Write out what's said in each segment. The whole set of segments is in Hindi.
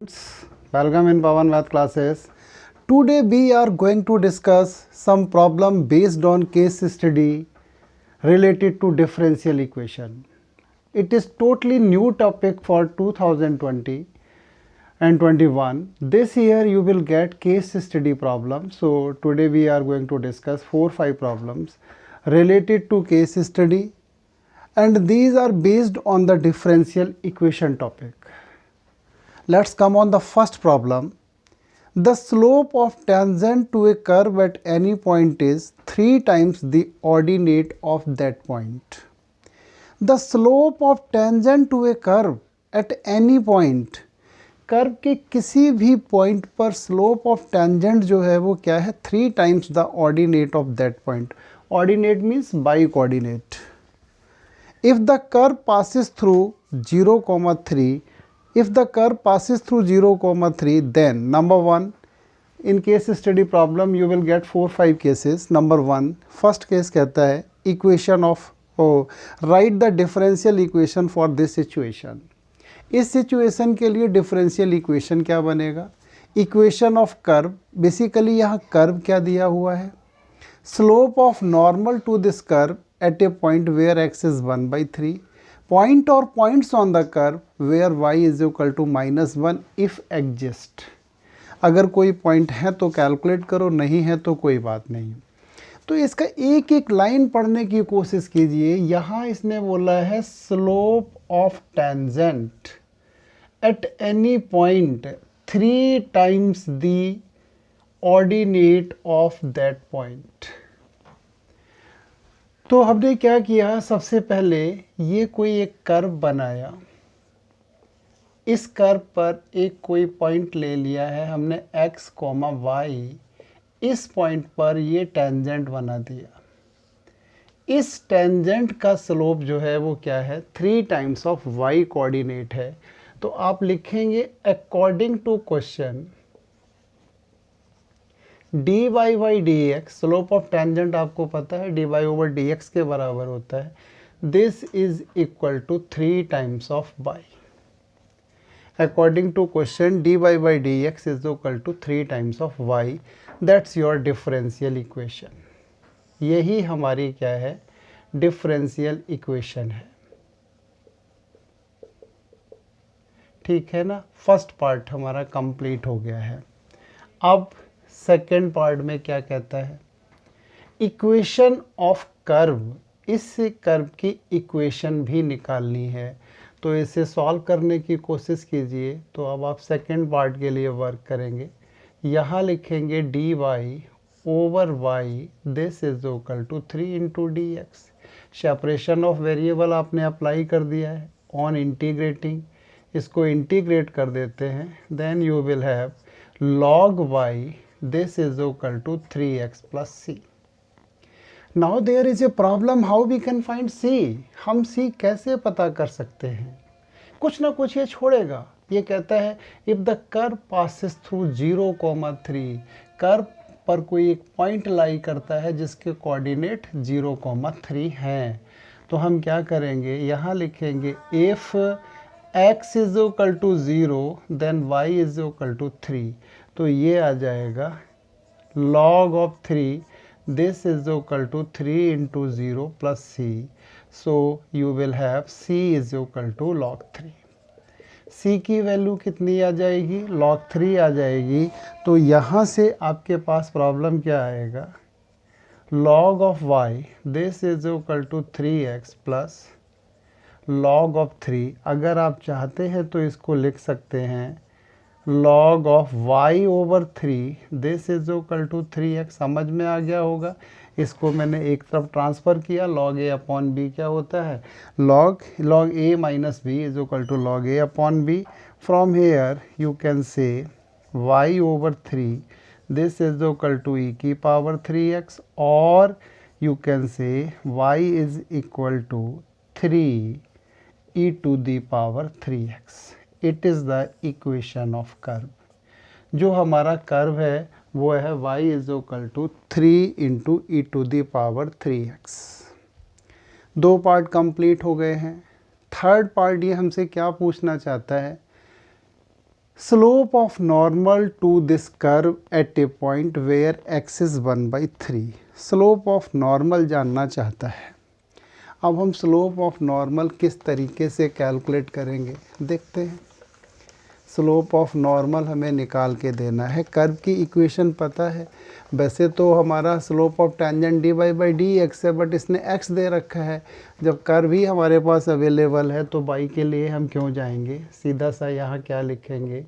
students, welcome in Pawan Math classes. Today we are going to discuss some problem based on case study related to differential equation. It is totally new topic for 2020 and 21. This year you will get case study problem. So today we are going to discuss 4-5 problems related to case study, and these are based on the differential equation topic. Let's come on the first problem. The slope of tangent to a curve at any point is 3 times the ordinate of that point. The slope of tangent to a curve at any point, curve के किसी भी पॉइंट पर स्लोप ऑफ टेंजेंट जो है वो क्या है, 3 times the ordinate of that point. Ordinate means by coordinate. If the curve passes through 0,3, if the curve passes through 0,3, then number 1, in case study problem you will get 4-5 cases. Number 1, first case कहता है equation of write the differential equation for this situation. इस सिचुएशन के लिए डिफरेंशियल इक्वेशन क्या बनेगा? Equation of curve. बेसिकली यहाँ कर्व क्या दिया हुआ है? Slope of normal to this curve at a point where x is 1/3. Point और points on the curve where y is equal to -1 if exist. अगर कोई पॉइंट है तो कैलकुलेट करो, नहीं है तो कोई बात नहीं. तो इसका एक एक लाइन पढ़ने की कोशिश कीजिए. यहाँ इसने बोला है slope of tangent at any point 3 times the ordinate of that point. तो हमने क्या किया, सबसे पहले ये कोई एक कर्व बनाया. इस कर्व पर एक कोई पॉइंट ले लिया है हमने x, y. इस पॉइंट पर ये टेंजेंट बना दिया. इस टेंजेंट का स्लोप जो है वो क्या है, 3 टाइम्स ऑफ y कोऑर्डिनेट है. तो आप लिखेंगे according to question dy by dx, slope of tangent आपको पता है dy ओवर dx के बराबर होता है. This is equal to 3 times of y. According to question dy by dx is equal to 3 times of y. That's your differential equation. यही हमारी क्या है, डिफरेंशियल इक्वेशन है. ठीक है ना. फर्स्ट पार्ट हमारा कंप्लीट हो गया है. अब सेकेंड पार्ट में क्या कहता है, इक्वेशन ऑफ कर्व. इस कर्व की इक्वेशन भी निकालनी है. तो इसे सॉल्व करने की कोशिश कीजिए. तो अब आप सेकेंड पार्ट के लिए वर्क करेंगे. यहाँ लिखेंगे dy over y, this is equal to 3 into d x. Separation of variable आपने अप्लाई कर दिया है. ऑन इंटीग्रेटिंग इसको इंटीग्रेट कर देते हैं. Then you will have log y, this is equal to 3x plus c. Now there is a problem, how we can find c. हम c कैसे पता कर सकते हैं? कुछ ना कुछ ये छोड़ेगा. ये कहता है if the curve passes through 0,3, curve पर कोई एक पॉइंट लाई करता है जिसके कोऑर्डिनेट 0,3 हैं. तो हम क्या करेंगे, यहाँ लिखेंगे if x is equal to 0 then y is equal to 3. तो ये आ जाएगा log of 3, this is equal to 3 into 0 plus c. So you will have c is equal to log 3. c की वैल्यू कितनी आ जाएगी, log 3 आ जाएगी. तो यहाँ से आपके पास प्रॉब्लम क्या आएगा, log of y, this is equal to 3x plus log of 3. अगर आप चाहते हैं तो इसको लिख सकते हैं log of y over 3, this is equal to 3x. समझ में आ गया होगा. इसको मैंने एक तरफ ट्रांसफ़र किया. log a अपॉन b क्या होता है, log a minus b is equal to log a upon b. From here you can say y over 3, this is equal to e की पावर 3x, और you can say y is equal to 3 e to the power 3x. It is the equation of curve. जो हमारा कर्व है वो है y is equal to 3 into E to the power 3x. 2 part complete हो गए हैं. थर्ड पार्ट ये हमसे क्या पूछना चाहता है, slope of normal to this curve at a point where x is 1/3। Slope of normal जानना चाहता है। अब हम स्लोप ऑफ नॉर्मल किस तरीके से कैलकुलेट करेंगे देखते हैं। स्लोप ऑफ नॉर्मल हमें निकाल के देना है। कर्व की इक्वेशन पता है, वैसे तो हमारा स्लोप ऑफ टेंजेंट dy/dx है, बट इसने x दे रखा है। जब कर्व ही हमारे पास अवेलेबल है तो y के लिए हम क्यों जाएंगे, सीधा सा यहाँ क्या लिखेंगे,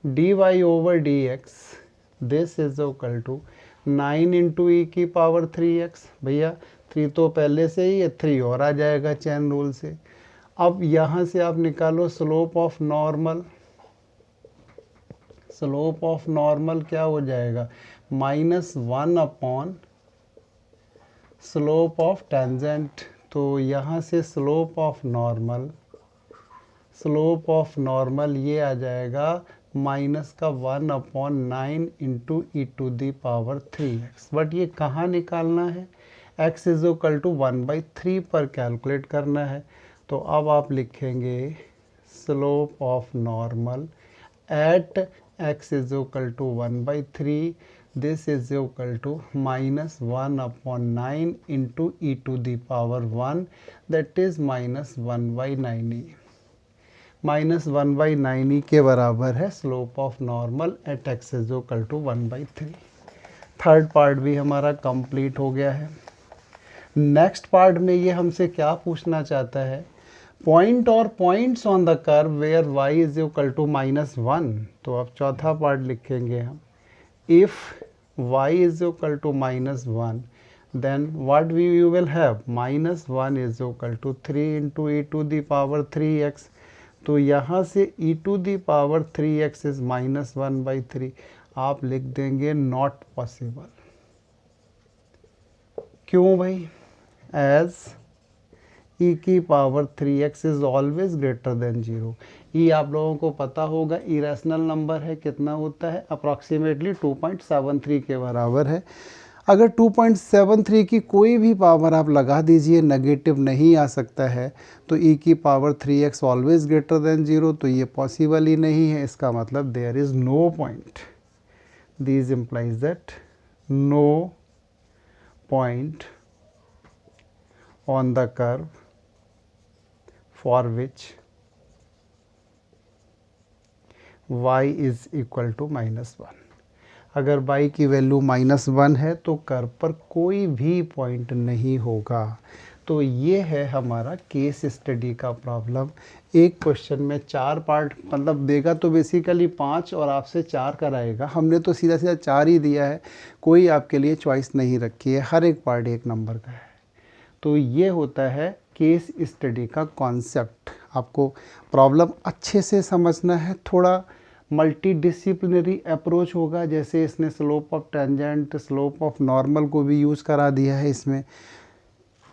dy/dx this is equal to 9 into e की पावर 3x। भैया 3 तो पहले से ही है, 3 और आ जाएगा चैन रूल से। अब यहाँ से आप निकालो slope of normal. Slope of normal क्या हो जाएगा, -1 अपॉन स्लोप ऑफ टेंजेंट। तो यहाँ से स्लोप ऑफ नॉर्मल ये आ जाएगा -1/9 into E to the power 3x। But ये कहाँ निकालना है, x इज इक्वल टू 1/3 पर कैलकुलेट करना है। तो अब आप लिखेंगे slope of normal at x is equal to 1/3, this is equal to -1/9 into e to the power 1, that is -1/9e। -1/9e के बराबर है slope of normal at x is equal to 1/3। Third part भी हमारा कंप्लीट हो गया है। नेक्स्ट पार्ट में ये हमसे क्या पूछना चाहता है, पॉइंट और points on the curve where y is equal to -1। तो अब चौथा पार्ट लिखेंगे हम, if y is equal to -1 then what you will have, -1 is equal to 3 into E to the power 3x। तो यहाँ से e to the power 3x is -1/3। आप लिख देंगे नॉट पॉसिबल। क्यों भाई, एज e की power 3x is always greater than 0। e आप लोगों को पता होगा इरेशनल नंबर है, कितना होता है, अप्रॉक्सीमेटली 2.73 के बराबर है। अगर 2.73 की कोई भी पावर आप लगा दीजिए, नेगेटिव नहीं आ सकता है, तो e की power 3x always greater than 0, तो ये पॉसिबल ही नहीं है। इसका मतलब there is no point, this implies that no point on the curve for which y is equal to -1। अगर y की वैल्यू -1 है तो कर्व पर कोई भी पॉइंट नहीं होगा। तो ये है हमारा केस स्टडी का प्रॉब्लम। एक क्वेश्चन में 4 पार्ट मतलब देगा तो बेसिकली 5 और आपसे 4 कराएगा। हमने तो सीधा सीधा 4 ही दिया है, कोई आपके लिए चॉइस नहीं रखी है, हर एक पार्ट 1 नंबर का है। तो ये होता है केस स्टडी का कॉन्सेप्ट। आपको प्रॉब्लम अच्छे से समझना है, थोड़ा मल्टी डिसिप्लिनरी अप्रोच होगा। जैसे इसने slope of tangent, slope of normal को भी यूज़ करा दिया है, इसमें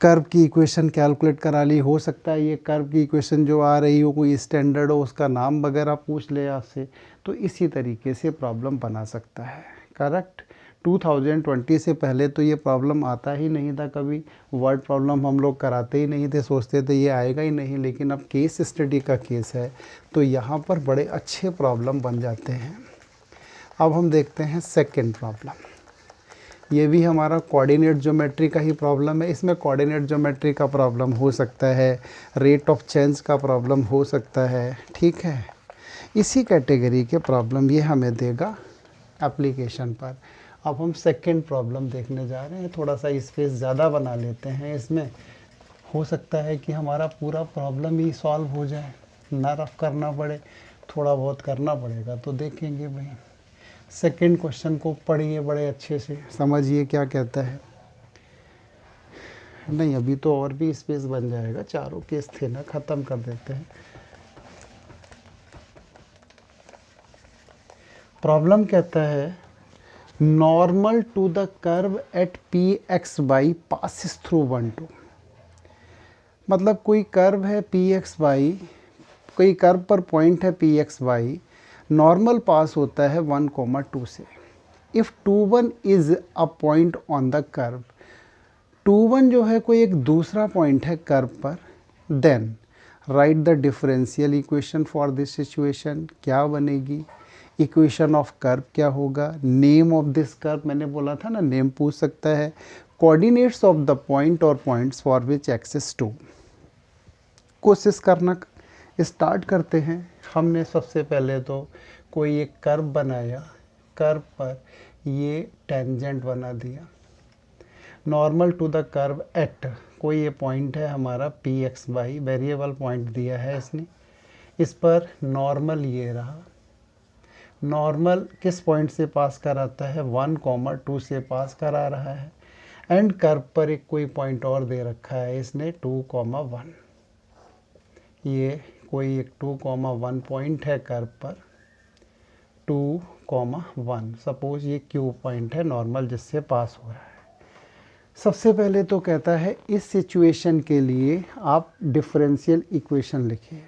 कर्व की इक्वेशन कैलकुलेट करा ली। हो सकता है ये कर्व की इक्वेशन जो आ रही हो कोई स्टैंडर्ड हो, उसका नाम वगैरह पूछ ले आपसे, तो इसी तरीके से प्रॉब्लम बना सकता है। करेक्ट। 2020 से पहले तो ये प्रॉब्लम आता ही नहीं था, कभी वर्ड प्रॉब्लम हम लोग कराते ही नहीं थे, सोचते थे ये आएगा ही नहीं। लेकिन अब केस स्टडी का केस है तो यहाँ पर बड़े अच्छे प्रॉब्लम बन जाते हैं। अब हम देखते हैं सेकंड प्रॉब्लम। ये भी हमारा कोऑर्डिनेट ज्योमेट्री का ही प्रॉब्लम है। इसमें कोऑर्डिनेट ज्योमेट्री का प्रॉब्लम हो सकता है, रेट ऑफ चेंज का प्रॉब्लम हो सकता है, ठीक है। इसी कैटेगरी के प्रॉब्लम ये हमें देगा एप्लीकेशन पर। अब हम सेकंड प्रॉब्लम देखने जा रहे हैं। थोड़ा सा स्पेस ज़्यादा बना लेते हैं इसमें, हो सकता है कि हमारा पूरा प्रॉब्लम ही सॉल्व हो जाए, ना रफ करना पड़े, थोड़ा बहुत करना पड़ेगा। तो देखेंगे भाई, सेकंड क्वेश्चन को पढ़िए बड़े अच्छे से, समझिए क्या कहता है। नहीं, अभी तो और भी स्पेस बन जाएगा, चारों केस थे ना, ख़त्म कर देते हैं। प्रॉब्लम कहता है normal to the curve at pxy passes through 1 2। मतलब कोई कर्व है pxy, कोई कर्व पर पॉइंट है pxy, नॉर्मल पास होता है 1, 2 से। If 2, 1 is a point on the curve, 2, 1 जो है कोई एक दूसरा पॉइंट है कर्व पर, then write the differential equation for this situation. क्या बनेगी, इक्वेशन ऑफ कर्व क्या होगा, नेम ऑफ दिस कर्व, मैंने बोला था ना नेम पूछ सकता है, कोऑर्डिनेट्स ऑफ द पॉइंट और points for which x is two. कोशिश करना स्टार्ट करते हैं। हमने सबसे पहले तो कोई एक कर्व बनाया, कर्व पर ये टेंजेंट बना दिया, normal to the curve at, कोई ये पॉइंट है हमारा p x y, variable point दिया है इसने, इस पर नॉर्मल ये रहा। नॉर्मल किस पॉइंट से पास कराता है, 1, 2 से पास करा रहा है। एंड कर्व पर एक कोई पॉइंट और दे रखा है इसने 2, 1, ये कोई एक 2, 1 पॉइंट है कर्व पर, 2, 1, सपोज ये क्यू पॉइंट है नॉर्मल जिससे पास हो रहा है। सबसे पहले तो कहता है इस सिचुएशन के लिए आप डिफरेंशियल इक्वेशन लिखिए।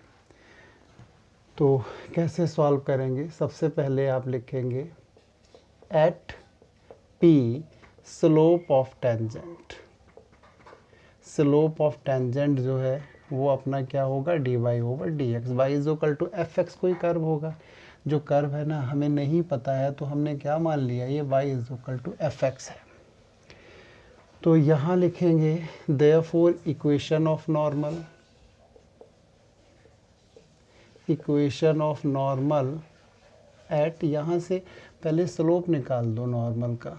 तो कैसे सॉल्व करेंगे, सबसे पहले आप लिखेंगे at p slope of tangent. Slope of tangent जो है वो अपना क्या होगा, dy over dx, y is equal to f x कोई कर्व होगा। जो कर्व है ना हमें नहीं पता है तो हमने क्या मान लिया, ये y is equal to f x है। तो यहाँ लिखेंगे therefore equation of normal, equation of normal at, यहाँ से पहले स्लोप निकाल दो नॉर्मल का,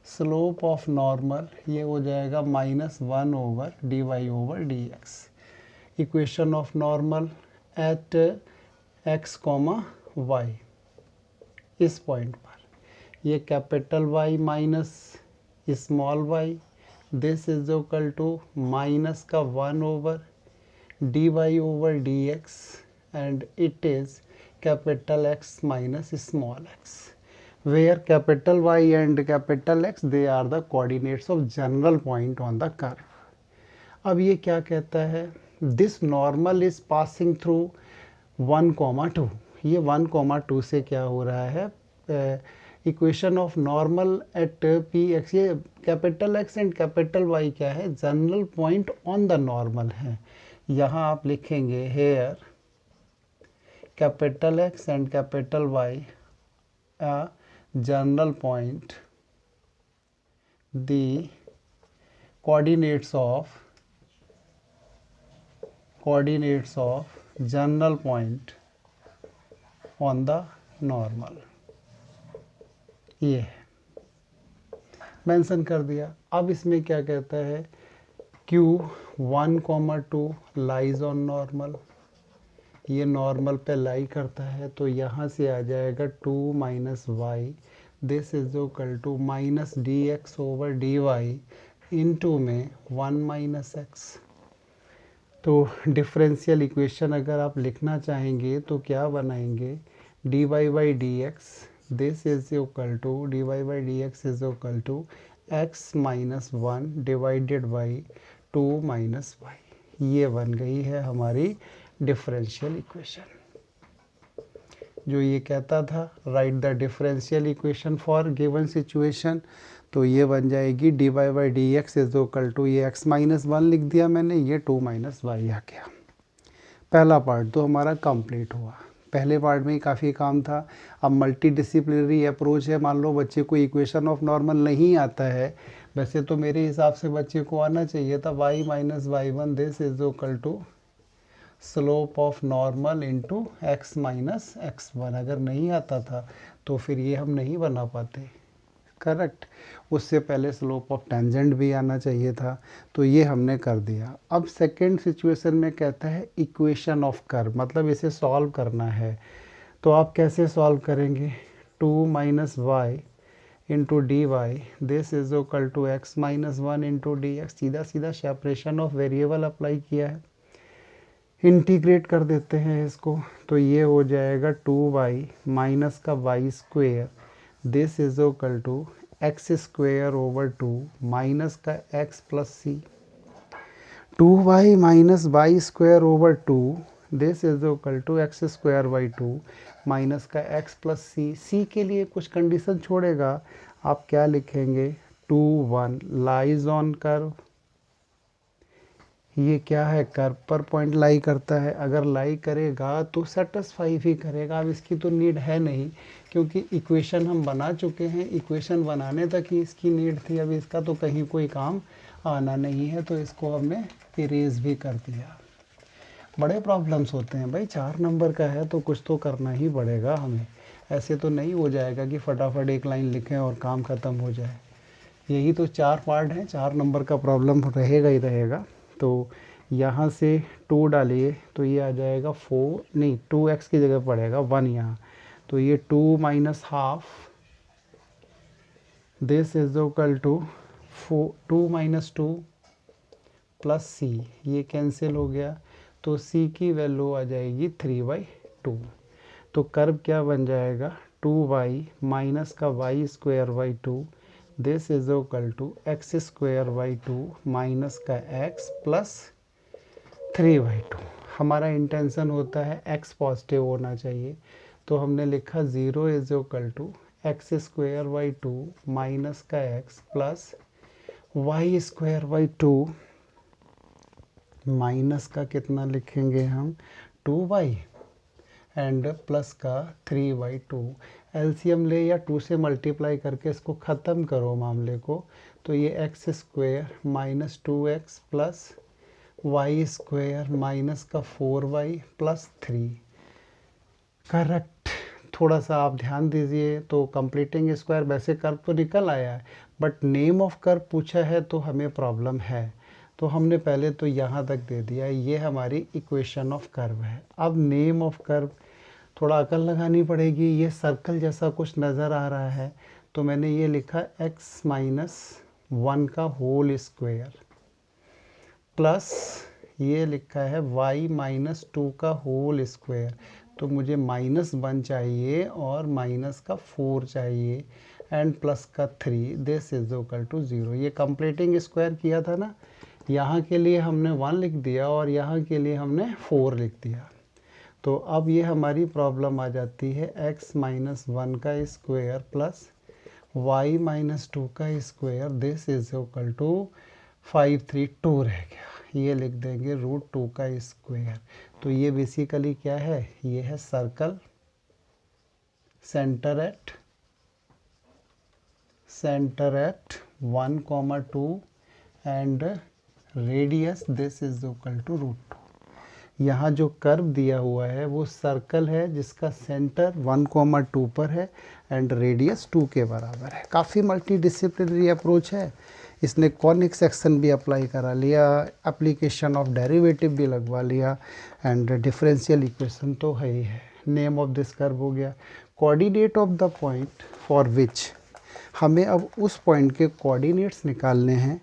स्लोप ऑफ नॉर्मल ये हो जाएगा -1 over dy over dx। Equation of normal at x, y, इस पॉइंट पर ये capital Y minus small y, this is equal to minus का 1 over dy over dx and it is capital X minus small x, where capital Y and capital X they are the coordinates of general point on the curve। अब ये क्या कहता है, this normal is passing through 1, 2, ये 1, 2 से क्या हो रहा है, equation of normal at P x, ये capital X and capital Y क्या है, general point on the normal है। यहाँ आप लिखेंगे here capital X and capital Y general point, the coordinates of general point on the normal, ये है मेंशन कर दिया। अब इसमें क्या कहता है, Q 1, 2 लाइज ऑन नॉर्मल, ये नॉर्मल पे लाई करता है, तो यहाँ से आ जाएगा 2 minus y, this is equal to minus d x over d y into में 1 माइनस एक्स। तो डिफरेंशियल इक्वेशन अगर आप लिखना चाहेंगे तो क्या बनाएंगे, d y by d x, this is equal to d y by d x is equal to x minus 1 divided by 2 minus y, ये बन गई है हमारी डिफरेंशियल इक्वेशन। जो ये कहता था write the differential equation for given situation, तो ये बन जाएगी d y by d x is equal to, ये एक्स माइनस 1 लिख दिया मैंने, ये 2 माइनस वाई आ गया। पहला पार्ट तो हमारा कंप्लीट हुआ। पहले पार्ट में ही काफ़ी काम था। अब मल्टी डिसिप्लिनरी अप्रोच है, मान लो बच्चे को इक्वेशन ऑफ नॉर्मल नहीं आता है, वैसे तो मेरे हिसाब से बच्चे को आना चाहिए था, y minus y one this is equal to slope of normal into x minus x one. अगर नहीं आता था तो फिर ये हम नहीं बना पाते, करेक्ट। उससे पहले स्लोप ऑफ टेंजेंट भी आना चाहिए था, तो ये हमने कर दिया। अब सेकेंड सिचुएशन में कहता है इक्वेशन ऑफ कर्व, मतलब इसे सॉल्व करना है। तो आप कैसे सॉल्व करेंगे, 2 minus y into d y this is equal to x minus 1 into d x. सीधा सीधा सेपरेशन ऑफ वेरिएबल अप्लाई किया है, इंटीग्रेट कर देते हैं इसको, तो ये हो जाएगा 2y माइनस का y square this is equal to x square over 2 minus का x plus c. 2y minus y square over 2 this is equal to x square by 2 minus का x प्लस सी। सी के लिए कुछ कंडीशन छोड़ेगा, आप क्या लिखेंगे, 2, 1 लाइज ऑन कर्व, ये क्या है, कर्व पर पॉइंट लाई करता है। अगर लाई करेगा तो सेटिस्फाई भी करेगा। अब इसकी तो नीड है नहीं, क्योंकि इक्वेशन हम बना चुके हैं, इक्वेशन बनाने तक ही इसकी नीड थी। अब इसका तो कहीं कोई काम आना नहीं है, तो इसको हमने इरेज भी कर दिया। बड़े प्रॉब्लम्स होते हैं भाई, 4 नंबर का है तो कुछ तो करना ही पड़ेगा हमें। ऐसे तो नहीं हो जाएगा कि फटाफट एक लाइन लिखें और काम ख़त्म हो जाए। यही तो 4 पार्ट हैं, 4 नंबर का प्रॉब्लम रहेगा ही रहेगा। तो यहाँ से 2 डालिए तो ये आ जाएगा 4, नहीं 2x की जगह पड़ेगा 1 यहाँ, तो ये 2 minus half, this is equal to 2 minus 2 plus c, ये कैंसिल हो गया, तो c की वैल्यू आ जाएगी 3/2। तो कर्व क्या बन जाएगा, 2y माइनस का y square by 2, this is equal to x square by 2 minus का x प्लस 3/2। हमारा इंटेंशन होता है x पॉजिटिव होना चाहिए, तो हमने लिखा 0 is equal to x square by 2 minus का x plus y square by 2 minus का कितना लिखेंगे हम 2y एंड प्लस का 3/2। एलसीएम ले या 2 से मल्टीप्लाई करके इसको ख़त्म करो मामले को, तो ये x square minus 2x plus y square minus का 4y प्लस 3। करेक्ट। थोड़ा सा आप ध्यान दीजिए, तो कंप्लीटिंग स्क्वायर वैसे कर्व तो निकल आया है, बट नेम ऑफ कर्व पूछा है तो हमें प्रॉब्लम है। तो हमने पहले तो यहाँ तक दे दिया, ये हमारी इक्वेशन ऑफ कर्व है। अब नेम ऑफ कर्व थोड़ा अकल लगानी पड़ेगी। ये सर्कल जैसा कुछ नज़र आ रहा है, तो मैंने ये लिखा x माइनस 1 का होल स्क्वायर प्लस ये लिखा है y माइनस 2 का होल स्क्वायर। तो मुझे -1 चाहिए और माइनस का 4 चाहिए एंड प्लस का 3, दिस इज इक्वल टू 0। ये कंप्लीटिंग स्क्वायर किया था ना, यहाँ के लिए हमने 1 लिख दिया और यहाँ के लिए हमने 4 लिख दिया। तो अब ये हमारी प्रॉब्लम आ जाती है x माइनस 1 का स्क्वायर प्लस y माइनस 2 का square, this is equal to 532 रह गया। ये लिख देंगे √2 का स्क्वायर। तो ये बेसिकली क्या है, ये है circle, centre at 1,2 and radius this is equal to √2। यहाँ जो कर्व दिया हुआ है वो सर्कल है जिसका सेंटर 1,2 पर है एंड रेडियस 2 के बराबर है। काफ़ी मल्टीडिसिप्लिनरी अप्रोच है। इसने कॉनिक सेक्शन भी अप्लाई करा लिया, एप्लीकेशन ऑफ डेरिवेटिव भी लगवा लिया एंड डिफरेंशियल इक्वेशन तो है ही है। नेम ऑफ दिस कर्व हो गया। Coordinate of the point for which, हमें अब उस पॉइंट के कोऑर्डिनेट्स निकालने हैं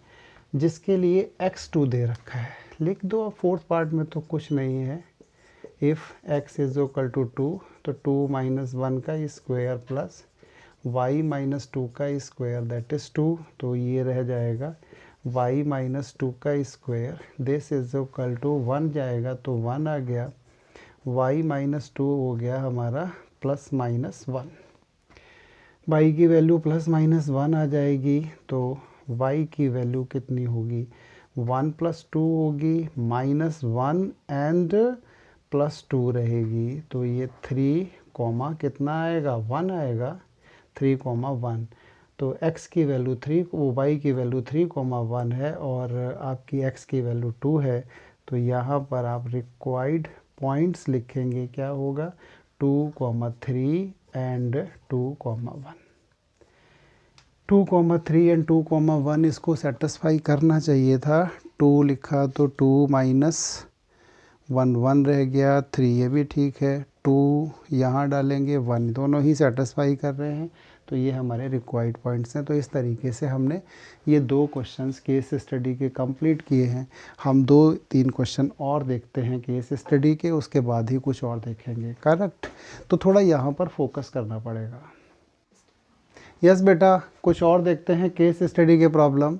जिसके लिए x2 दे रखा है। लिख दो। अब 4th पार्ट में तो कुछ नहीं है। If x is equal to 2, तो 2 माइनस 1 का स्क्वायर प्लस y माइनस 2 का स्क्वायर दैट इज़ 2, तो ये रह जाएगा y माइनस 2 का square, this is equal to 1 जाएगा तो 1 आ गया, y माइनस 2 हो गया हमारा प्लस माइनस 1। y की वैल्यू प्लस माइनस 1 आ जाएगी, तो y की वैल्यू कितनी होगी, 1 प्लस 2 होगी, -1 एंड प्लस 2 रहेगी। तो ये 3 कॉमा कितना आएगा, 1 आएगा, 3,1। तो x की वैल्यू 3, y की वैल्यू 3,1 है और आपकी x की वैल्यू 2 है। तो यहाँ पर आप रिक्वायर्ड पॉइंट्स लिखेंगे, क्या होगा 2,3 एंड 2,1। 2,3 एंड 2,1 इसको सेटिस्फाई करना चाहिए था। 2 लिखा तो 2 माइनस 1 रह गया, 3 ये भी ठीक है, 2 यहाँ डालेंगे 1, दोनों ही सेटिस्फाई कर रहे हैं। तो ये हमारे रिक्वायर्ड पॉइंट्स हैं। तो इस तरीके से हमने ये 2 क्वेश्चंस केस स्टडी के कंप्लीट किए हैं। हम 2-3 क्वेश्चन और देखते हैं केस स्टडी के, उसके बाद ही कुछ और देखेंगे। करेक्ट। तो थोड़ा यहाँ पर फोकस करना पड़ेगा। यस बेटा, कुछ और देखते हैं केस स्टडी के प्रॉब्लम।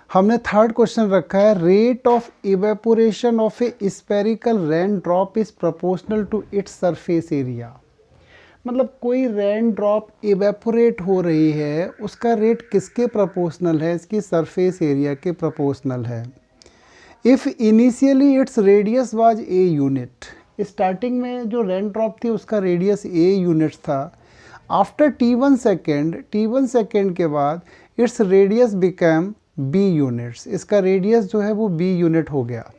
हमने 3rd क्वेश्चन रखा है, rate of evaporation of a spherical rain drop is proportional to its surface area. मतलब कोई रेन ड्रॉप इवेपोरेट हो रही है, उसका रेट किसके प्रोपोर्शनल है, इसकी सरफेस एरिया के प्रोपोर्शनल है। If initially its radius was a unit, starting में जो रेन ड्रॉप थी उसका रेडियस ए यूनिट था। आफ्टर टी वन सेकेंड के बाद its radius become b units, इसका रेडियस जो है वो बी यूनिट हो गया।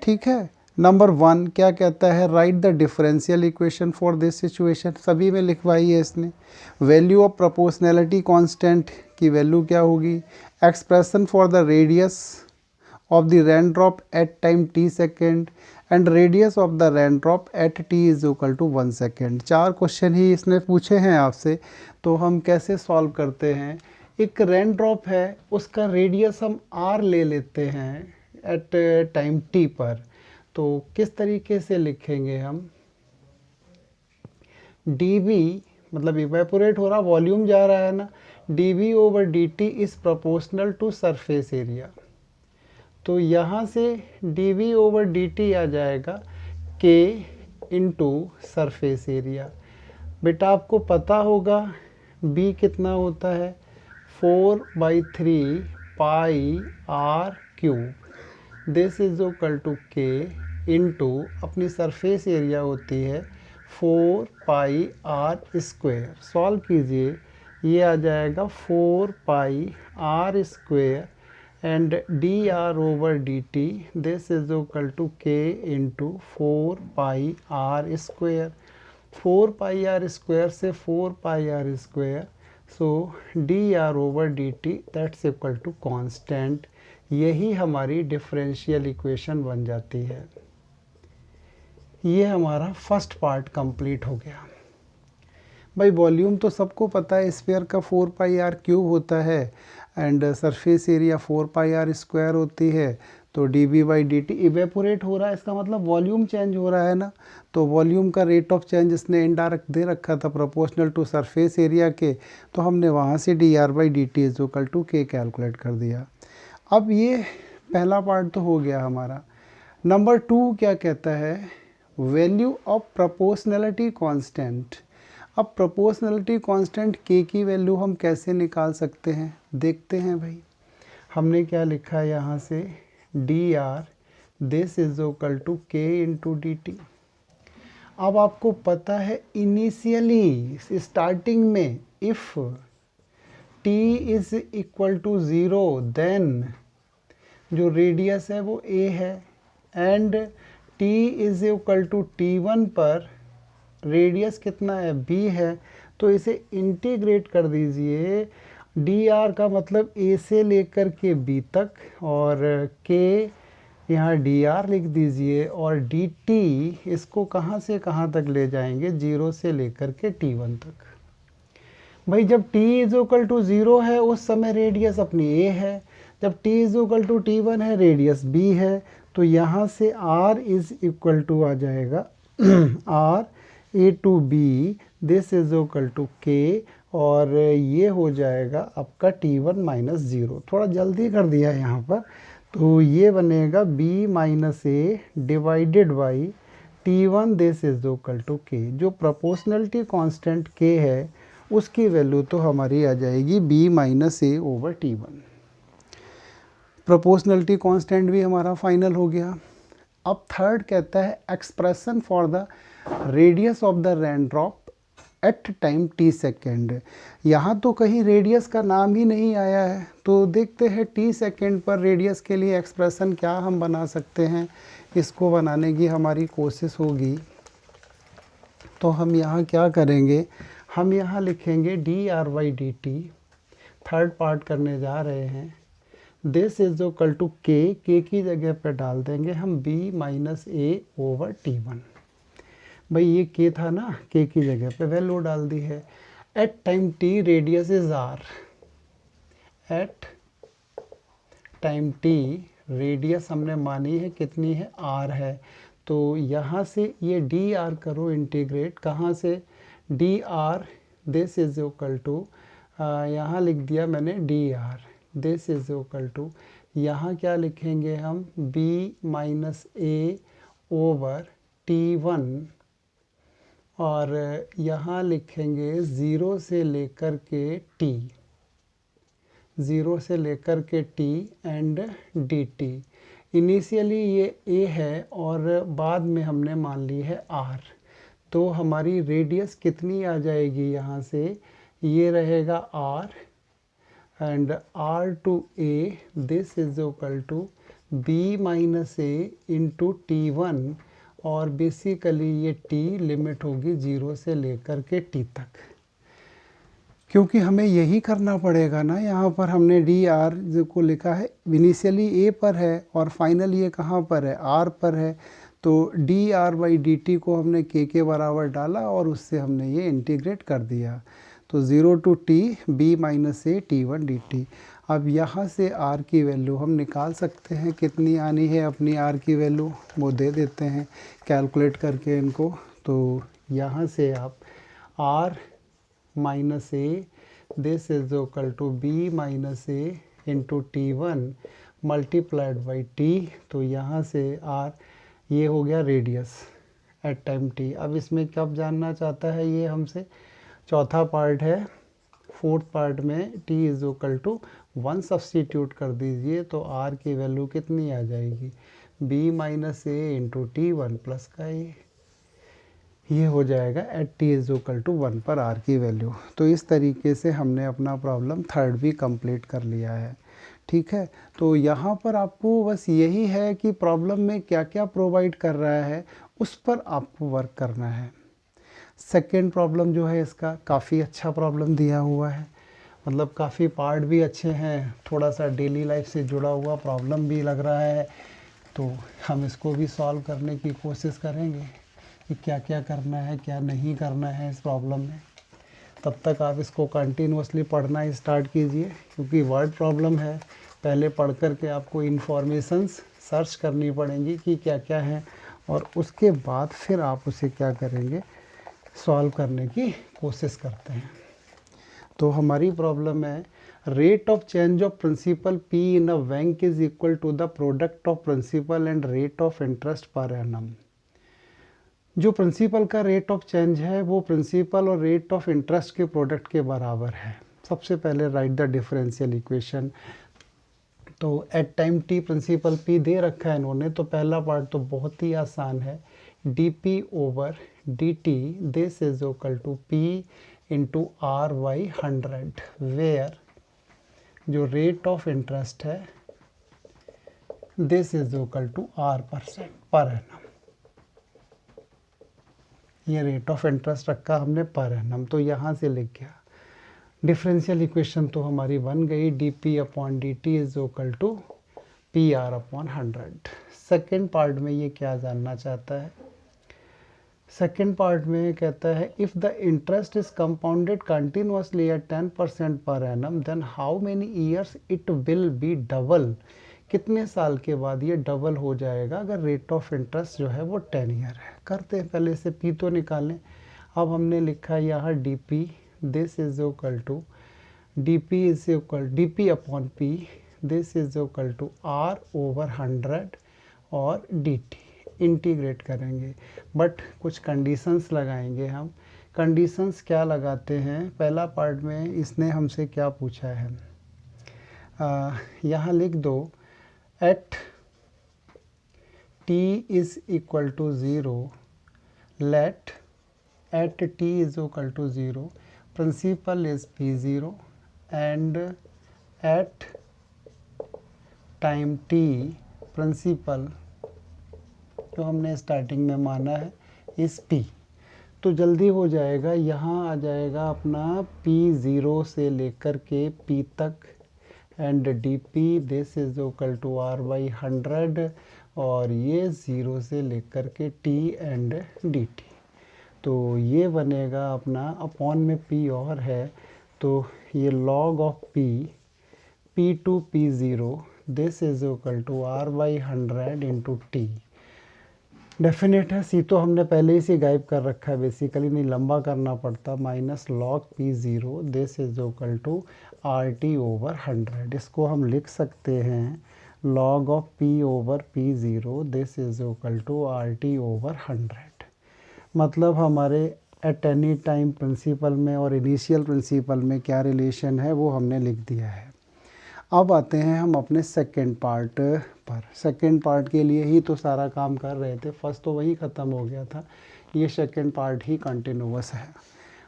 ठीक है। नंबर 1 क्या कहता है, write the differential equation for this situation, सभी में लिखवाई है इसने। वैल्यू ऑफ प्रोपोर्शनैलिटी कांस्टेंट की वैल्यू क्या होगी, expression for the radius of the rain drop at time t second and radius of the rain drop at t is equal to 1 second. 4 question ही इसने पूछे हैं आपसे, तो हम कैसे सॉल्व करते हैं। एक रेन ड्रॉप है, उसका रेडियस हम r ले लेते हैं एट टाइम t पर, तो किस तरीके से लिखेंगे हम, dv मतलब इवेपोरेट हो रहा, वॉल्यूम जा रहा है ना, dv over dt is proportional to surface area. तो यहाँ से dv ओवर dt आ जाएगा k इंटू सरफेस एरिया। बेटा आपको पता होगा b कितना होता है, 4/3 pi r cube, this is equal to k into अपनी सरफेस एरिया होती है 4 पाई r स्क्वेयर। सॉल्व कीजिए, ये आ जाएगा 4 pi r square and d r over d t, this is equal to k into 4 pi r square. 4 pi r square से 4 pi r square, so d r over d t that's equal to constant. यही हमारी डिफरेंशियल इक्वेशन बन जाती है। ये हमारा फर्स्ट पार्ट कंप्लीट हो गया। भाई वॉल्यूम तो सबको पता है, स्फीयर का 4 पाई आर क्यूब होता है and surface area 4 pi r square होती है। तो d v by d t evaporate हो रहा है, इसका मतलब वॉल्यूम चेंज हो रहा है ना, तो वॉल्यूम का रेट ऑफ चेंज इसने इनडायरेक्ट दे रखा था प्रोपोर्शनल टू सरफेस एरिया के, तो हमने वहाँ से d r by d t is equal to k calculate कर दिया। अब ये पहला पार्ट तो हो गया हमारा। नंबर 2 क्या कहता है, वैल्यू ऑफ प्रोपोर्शनैलिटी कांस्टेंट। अब प्रोपोर्शनैलिटी कांस्टेंट के की वैल्यू हम कैसे निकाल सकते हैं, देखते हैं भाई। हमने क्या लिखा है यहाँ से, d r this is equal to k into d t. अब आपको पता है इनिशियली स्टार्टिंग में if t is equal to 0 then जो रेडियस है वो a है and t is equal to t1 पर रेडियस कितना है, b है, तो इसे इंटीग्रेट कर दीजिए। dr का मतलब a से लेकर के b तक और k यहाँ dr लिख दीजिए और dt इसको कहाँ से कहाँ तक ले जाएंगे, 0 से लेकर के t1 तक। भाई जब t इज इक्वल टू 0 है उस समय रेडियस अपनी a है, जब t is equal to t1 है रेडियस b है, तो यहाँ से r इज इक्वल टू आ जाएगा r a to b this is equal to k और ये हो जाएगा आपका t1 माइनस 0। थोड़ा जल्दी कर दिया है यहाँ पर, तो ये बनेगा b minus a divided by t1 this is equal to k। जो प्रोपोर्शनैलिटी कांस्टेंट k है उसकी वैल्यू तो हमारी आ जाएगी b minus a over t1। Proportionality constant भी हमारा फाइनल हो गया। अब थर्ड कहता है expression for the radius of the rain drop at time t second. यहाँ तो कहीं रेडियस का नाम ही नहीं आया है, तो देखते हैं t सेकेंड पर रेडियस के लिए एक्सप्रेशन क्या हम बना सकते हैं। इसको बनाने की हमारी कोशिश होगी। तो हम यहाँ क्या करेंगे, हम यहाँ लिखेंगे D r by d T, third part करने जा रहे हैं। दिस इज इक्वल टू के की जगह पे डाल देंगे हम b माइनस ए ओवर t1। भाई ये k था ना, k की जगह पे वैल्यू डाल दी है। At time t radius is r, at time t radius हमने मानी है कितनी है, r है। तो यहाँ से ये डी आर करो इंटीग्रेट, कहाँ से, d r this is equal to, यहाँ लिख दिया मैंने d r this is equal to, यहाँ क्या लिखेंगे हम, b माइनस ए ओवर t1 और यहाँ लिखेंगे 0 से लेकर के t, 0 से लेकर के t एंड dt। इनिशियली ये ए है और बाद में हमने मान ली है आर, तो हमारी रेडियस कितनी आ जाएगी यहाँ से, ये रहेगा r and r to a, this is equal to b minus a into t one, और बेसिकली ये टी लिमिट होगी 0 से लेकर के टी तक, क्योंकि हमें यही करना पड़ेगा ना। यहाँ पर हमने डी आर जो को लिखा है इनिशियली ए पर है और फाइनल ये कहाँ पर है, आर पर है, तो D r by d T को हमने के बराबर डाला और उससे हमने ये इंटीग्रेट कर दिया, तो 0 to t b minus a t one d t. अब यहाँ से आर की वैल्यू हम निकाल सकते हैं, कितनी आनी है अपनी आर की वैल्यू, वो दे देते हैं कैलकुलेट करके इनको। तो यहाँ से आप r minus a, this is equal to b minus a into t one multiplied by t, तो यहाँ से आर ये हो गया रेडियस एट टाइम टी। अब इसमें कब जानना चाहता है ये हमसे, चौथा पार्ट है, फोर्थ पार्ट में t is equal to 1 substitute कर दीजिए, तो r की वैल्यू कितनी आ जाएगी, b minus a into t one plus का ये हो जाएगा at t is equal to 1 पर r की वैल्यू। तो इस तरीके से हमने अपना प्रॉब्लम थर्ड भी कंप्लीट कर लिया है, ठीक है। तो यहाँ पर आपको बस यही है कि प्रॉब्लम में क्या क्या प्रोवाइड कर रहा है उस पर आपको वर्क करना है। सेकेंड प्रॉब्लम जो है इसका काफ़ी अच्छा प्रॉब्लम दिया हुआ है, मतलब काफ़ी पार्ट भी अच्छे हैं, थोड़ा सा डेली लाइफ से जुड़ा हुआ प्रॉब्लम भी लग रहा है, तो हम इसको भी सॉल्व करने की कोशिश करेंगे कि क्या क्या करना है क्या नहीं करना है इस प्रॉब्लम में। तब तक आप इसको कंटिन्यूसली पढ़ना स्टार्ट कीजिए, क्योंकि वर्ड प्रॉब्लम है, पहले पढ़ कर के आपको इन्फॉर्मेशंस सर्च करनी पड़ेंगी कि क्या क्या है, और उसके बाद फिर आप उसे क्या करेंगे, सॉल्व करने की कोशिश करते हैं। तो हमारी प्रॉब्लम है rate of change of principal P in a bank is equal to the product of principal and rate of interest per annum. जो प्रिंसिपल का रेट ऑफ चेंज है वो प्रिंसिपल और रेट ऑफ इंटरेस्ट के प्रोडक्ट के बराबर है। सबसे पहले राइट द डिफरेंशियल इक्वेशन। तो at time T principal P दे रखा है इन्होंने, तो पहला पार्ट तो बहुत ही आसान है, d p over d t this is equal to p into r by 100, where जो रेट ऑफ इंटरेस्ट है this is equal to R% per annum. ये रेट ऑफ इंटरेस्ट रखा हमने पर एनम, तो यहाँ से लिख गया। डिफरेंशियल इक्वेशन तो हमारी बन गई, d p upon d t is equal to p r upon 100। Second part में ये क्या जानना चाहता है, सेकेंड पार्ट में कहता है if the interest is compounded continuously at 10% पर annum then how many years it will be double. कितने साल के बाद ये डबल हो जाएगा अगर रेट ऑफ इंटरेस्ट जो है वो 10 ईयर है। करते हैं पहले से पी तो निकालें। अब हमने लिखा यहाँ d P this is equal to d p is equal d p upon p this is equal to r over 100 और डी टी इंटीग्रेट करेंगे, बट कुछ कंडीशंस लगाएंगे हम। कंडीशंस क्या लगाते हैं, पहला पार्ट में इसने हमसे क्या पूछा है, यहाँ लिख दो at T is equal to 0 let at T is equal to 0 principal is P0 and at time T principal जो हमने स्टार्टिंग में माना है इस P। तो जल्दी हो जाएगा, यहाँ आ जाएगा अपना P0 से लेकर के P तक and D P this is equal to R by 100 और ये 0 से लेकर के T एंड डी टी। तो ये बनेगा अपना अपॉन में P और है, तो ये log of P to P0 this is equal to R by 100 into T. Definite है, सी तो हमने पहले ही से गायब कर रखा है, बेसिकली नहीं लंबा करना पड़ता, minus log P0 this is equal to R T over 100। इसको हम लिख सकते हैं log of P over P0 this is equal to R T over 100। मतलब हमारे एट एनी टाइम प्रिंसिपल में और इनिशियल प्रिंसिपल में क्या रिलेशन है वो हमने लिख दिया है। अब आते हैं हम अपने सेकंड पार्ट पर। सेकंड पार्ट के लिए ही तो सारा काम कर रहे थे, फर्स्ट तो वही ख़त्म हो गया था, ये सेकंड पार्ट ही कंटिन्यूअस है।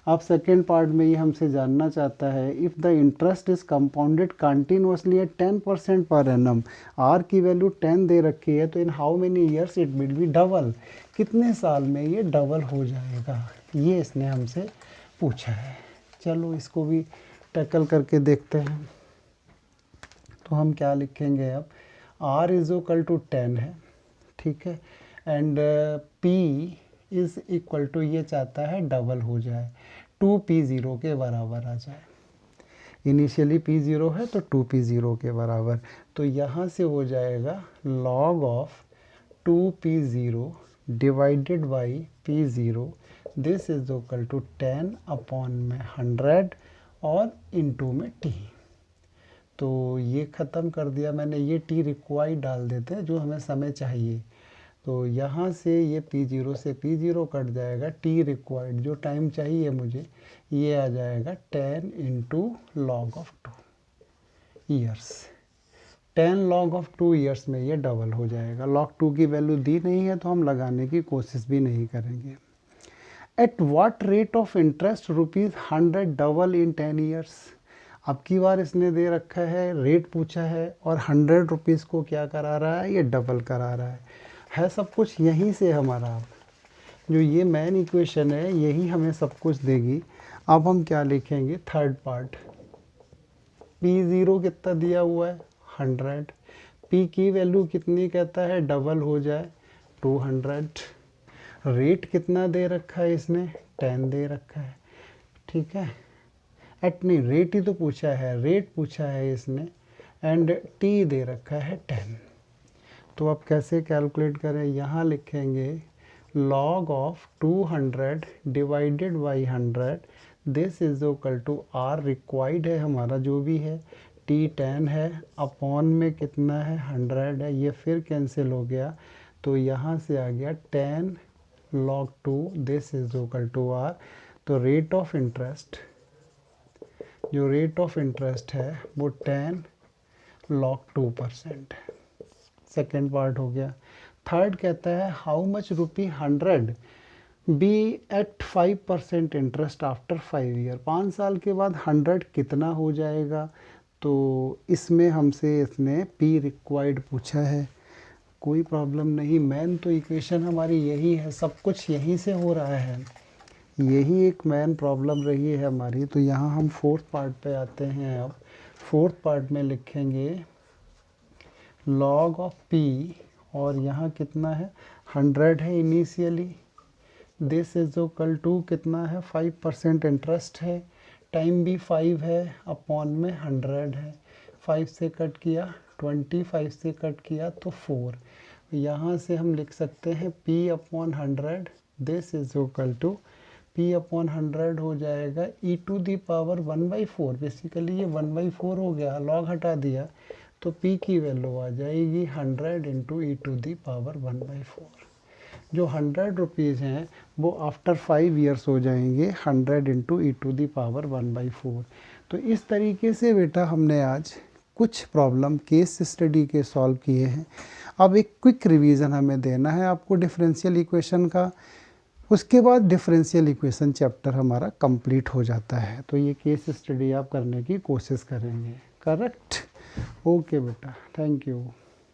अब सेकंड पार्ट में ये हमसे जानना चाहता है if the interest is compounded continuously at 10% पर एनम, आर की वैल्यू 10 दे रखी है, तो in how many years it will be double, कितने साल में ये डबल हो जाएगा, ये इसने हमसे पूछा है। चलो इसको भी टैकल करके देखते हैं। तो हम क्या लिखेंगे अब, r इज इक्वल टू 10 है, ठीक है, and p is equal to, ये चाहता है डबल हो जाए, 2p0 के बराबर आ जाए। इनिशियली p0 है तो 2p0 के बराबर, तो यहाँ से हो जाएगा log of 2p0 divided by p0, this is equal to 10 upon में 100 और इनटू में t। तो ये ख़त्म कर दिया मैंने, ये t रिक्वायर्ड डाल देते हैं जो हमें समय चाहिए। तो यहाँ से ये p0 से p0 कट जाएगा, t रिक्वायर्ड जो टाइम चाहिए मुझे, ये आ जाएगा 10 into log of 2 years. 10 log of 2 years में ये डबल हो जाएगा। लॉग 2 की वैल्यू दी नहीं है तो हम लगाने की कोशिश भी नहीं करेंगे। At what rate of interest ₹100 double in 10 years. अब की बार इसने दे रखा है, रेट पूछा है और 100 रुपीज़ को क्या करा रहा है, ये डबल करा रहा है सब कुछ यहीं से हमारा। जो ये मेन इक्वेशन है यही हमें सब कुछ देगी। अब हम क्या लिखेंगे, थर्ड पार्ट, p0 कितना दिया हुआ है 100, p की वैल्यू कितनी कहता है डबल हो जाए 200, रेट कितना दे रखा है इसने 10 दे रखा है, ठीक है, नहीं रेट ही तो पूछा है, रेट पूछा है इसने, एंड t दे रखा है 10। तो अब कैसे कैलकुलेट करें, यहाँ लिखेंगे log of 200 divided by 100, this is equal to r required है हमारा जो भी है, t 10 है, अपॉन में कितना है 100 है, ये फिर कैंसिल हो गया, तो यहाँ से आ गया 10 log 2, this is equal to r। तो रेट ऑफ इंटरेस्ट, जो रेट ऑफ इंटरेस्ट है वो 10 log 2% है। सेकेंड पार्ट हो गया। थर्ड कहता है how much ₹100 be at 5% interest after 5 year, 5 साल के बाद 100 कितना हो जाएगा। तो इसमें हमसे इसने p रिक्वायर्ड पूछा है, कोई प्रॉब्लम नहीं, मेन तो इक्वेशन हमारी यही है, सब कुछ यहीं से हो रहा है, यही एक मेन प्रॉब्लम रही है हमारी। तो यहाँ हम फोर्थ पार्ट पे आते हैं। अब फोर्थ पार्ट में लिखेंगे log ऑफ p, और यहाँ कितना है 100 है initially, this is equal to कितना है 5% इंटरेस्ट है, टाइम भी 5 है, अपॉन में 100 है, 5 से कट किया 20, 5 से कट किया तो 4। यहाँ से हम लिख सकते हैं p upon 100, this is equal to p upon 100 हो जाएगा e to the power 1/4, basically ये 1/4 हो गया, लॉग हटा दिया तो p की वैल्यू आ जाएगी 100 into E to the power 1/4। जो 100 रुपीज़ हैं वो आफ्टर 5 ईयर्स हो जाएंगे 100 into E to the power 1/4। तो इस तरीके से बेटा हमने आज कुछ प्रॉब्लम केस स्टडी के सॉल्व किए हैं। अब एक क्विक रिवीजन हमें देना है आपको डिफरेंशियल इक्वेशन का, उसके बाद डिफरेंशियल इक्वेशन चैप्टर हमारा कंप्लीट हो जाता है। तो ये केस स्टडी आप करने की कोशिश करेंगे, करेक्ट। ओके बेटा, थैंक यू।